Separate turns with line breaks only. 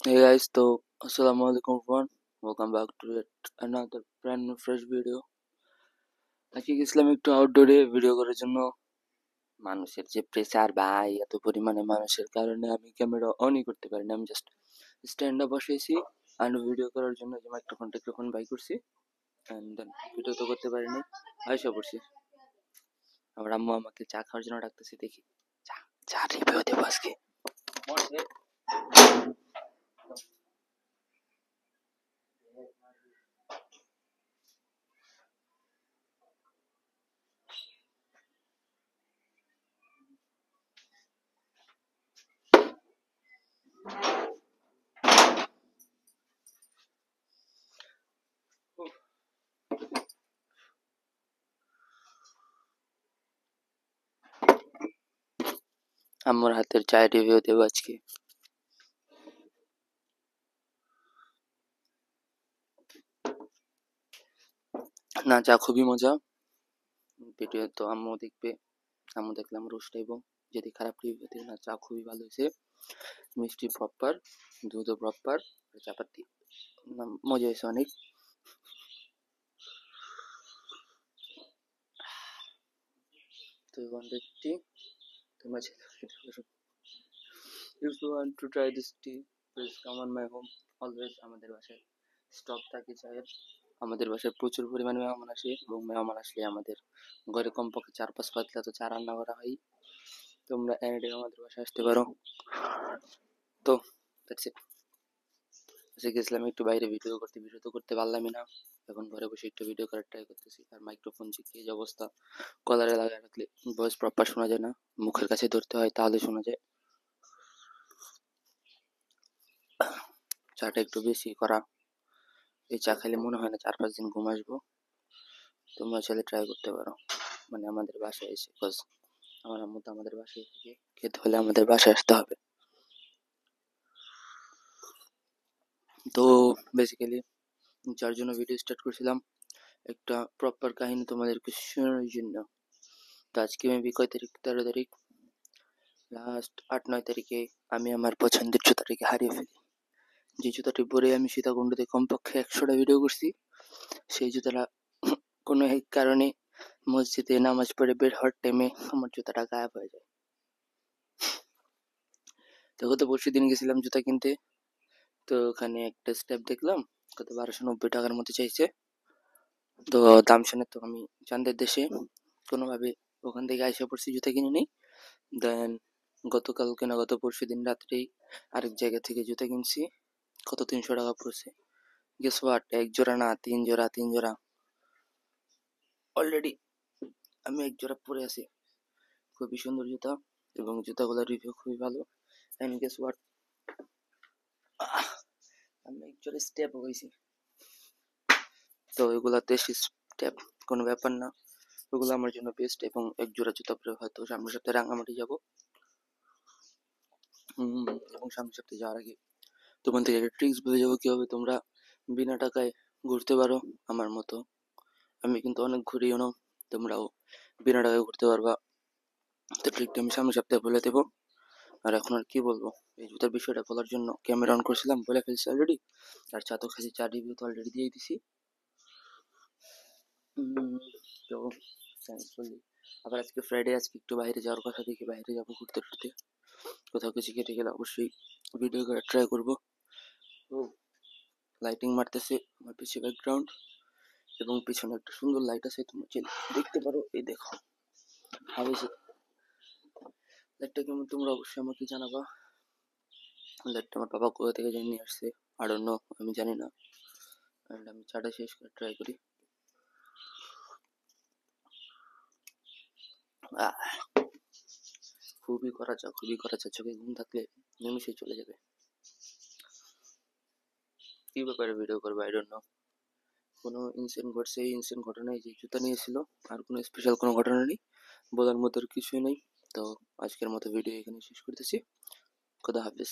Hey guys, so Assalamualaikum everyone. Welcome back to yet another brand new fresh video. আজকে গেছিলাম একটু আউটডোরে video করার জন্য। মানুষের যে প্রেসার ভাই, এত পরিমাণে মানুষের কারণে আমি ক্যামেরা অনই করতে পারি না। আমি জাস্ট স্ট্যান্ড আপ বসেছি আর ভিডিও করার জন্য যে মাইক্রোফোন বাই করছি, এন্ড দেন ভিডিও তো করতে পারিনি, আইসা পড়ছি। আমার আম্মু আমাকে চা খাওয়ার জন্য ডাকতেছি, দেখি চা চা রিভিউ দেবো আজকে। আম্মুর হাতের চায়ের রিভিউ দেবো আজকে। না, চা খুবই মজা। ভিডিও তো আম্মু দেখবে, আম্মু দেখলে আমার রোস্টাইব যদি খারাপ রিভিউ দিই। না, চা খুবই ভালো হয়েছে, মিষ্টি প্রপার, দুধও প্রপার, চাপাতি মজা হয়েছে অনেক। তো wanted tea, তোমরা if you want to try this tea, please come on my home. Always আমাদের বাসায় স্টক থাকে চায়ের। আমাদের বাসায় প্রচুর পরিমাণে মেহমান আসে, এবং মেহমান আসলে আমাদের ঘরে কমপক্ষে 4-5 পাতলা তো চা রান্না করা হয়। তোমরা এনিটাইম আমাদের বাসায় আসতে পারো। তো দ্যাটস ইট। আজকে গেছিলাম একটু বাইরে ভিডিও করতে, ভিডিও তো করতে পারলামই না। এখন ঘরে বসে একটু ভিডিও করার ট্রাই করতেছি। আর মাইক্রোফোন যে কি অবস্থা, কলারে লাগায় রাখলে ভয়েস প্রপার শোনা যায় না, মুখের কাছে ধরতে হয় তাহলে শোনা যায়। চাটা একটু বেশি করা, এই চা খেলে মনে হয় না 4-5 দিন ঘুম আসবো। তোমরা চাইলে ট্রাই করতে পারো, মানে আমাদের বাসায় এসে, বিকজ আমার আম্মু তো আমাদের বাসায় থেকে খেতে হলে আমাদের বাসায় আসতে হবে। তো বেসিক্যালি যার জন্য ভিডিও স্টার্ট করছিলাম, একটা প্রপার কাহিনী তোমাদেরকে শোনানোর জন্য। তো আজকে মেবি কয় তারিখ, 13 তারিখ, লাস্ট 8-9 তারিখে আমি আমার পছন্দের জুতাটাকে হারিয়ে ফেলি। যে জুতাটি পরে আমি সীতাকুণ্ডতে কমপক্ষে 100টা ভিডিও করছি, সেই জুতাটা কোনো এক কারণে মসজিদে নামাজ পড়ে বের হওয়ার টাইমে আমার জুতাটা গায়েব হয়ে যায়। তো গত পরশু দিন গেছিলাম জুতা কিনতে, তো ওখানে একটা স্টেপ দেখলাম কত 1290 টাকার মতো চাইছে। তো দাম শুনে তো আমি চান্দের দেশে কোনোভাবে ওখান থেকে আইসা পড়ছি, জুতা কিনে নেই। দেন গতকালকে না গত পরশু দিন রাত্রেই আরেক জায়গা থেকে জুতা কিনছি, কত 300 টাকা পড়ছে। গেস হোয়াট, 1 জোড়া না 3 জোড়া, 3 জোড়া অলরেডি আমি 1 জোড়া পরে আছি। খুবই সুন্দর জুতা, এবং জুতাগুলোর রিভিউ খুবই ভালো। এন্ড গেস হোয়াট, আমি 1 জোড়া স্টেপ হয়েছি। তো এগুলাতে স্টেপ কোনো ব্যাপার না, ওগুলো আমার জন্য বেস্ট। এবং 1 জোড়া জুতা পরে হয়তো সামনের সপ্তাহে রাঙামাটি যাবো। এবং সামনের সপ্তাহে যাওয়ার আগে তোমার থেকে একটা ট্রিক্স বলে যাবো কিভাবে তোমরা বিনা টাকায় ঘুরতে পারো আমার মতো। আমি কিন্তু অনেক ঘুরিও না, তোমরাও বিনা টাকায় ঘুরতে পারবা। তো ট্রিকটা আমি সামনের সপ্তাহে বলে দেবো। আর এখন আর কি বলবো, এই জুতার বিষয়টা বলার জন্য ক্যামেরা অন করছিলাম, বলে ফেলছি অলরেডি। আর চা তো খাইছি, চা রিভিউ তো অলরেডি দিয়ে দিছি। তো থ্যাঙ্কফুলি আবার আজকে ফ্রাইডে, আজকে একটু বাইরে যাওয়ার কথা, দেখি বাইরে যাবো ঘুরতে টুরতে। কোথাও কিছু কেটে গেলে অবশ্যই ভিডিও করার ট্রাই করবো। তো লাইটিং মারতেছে আমার পিছিয়ে ব্যাকগ্রাউন্ড, এবং পিছনে একটা সুন্দর লাইট আছে, তোমরা দেখতে পারো। এই দেখো হাউস লাইটটা কেমন, তোমরা অবশ্যই আমাকে জানাবা। লাইটটা আমার বাবা কোথা থেকে জানি নিয়ে আসছে, আই ডোন্ট নো, আমি জানি না। এন্ড আমি চাটা শেষ করে ট্রাই করি। খুবই করা চা, খুবই করা চা, চোখে ঘুম থাকলে নিমিশে চলে যাবে। কি ব্যাপারে ভিডিও করবো আই ডোন্ট নো। কোনো ইনসিডেন্ট ঘটছে, এই ইনসিডেন্ট ঘটনায় যে জুতা নিয়েছিল, আর কোনো স্পেশাল কোনো ঘটনা নেই, বলার মতো কিছুই নেই। তো আজকের মতো ভিডিও এখানে শেষ করতেছি। খোদা হাফিজ।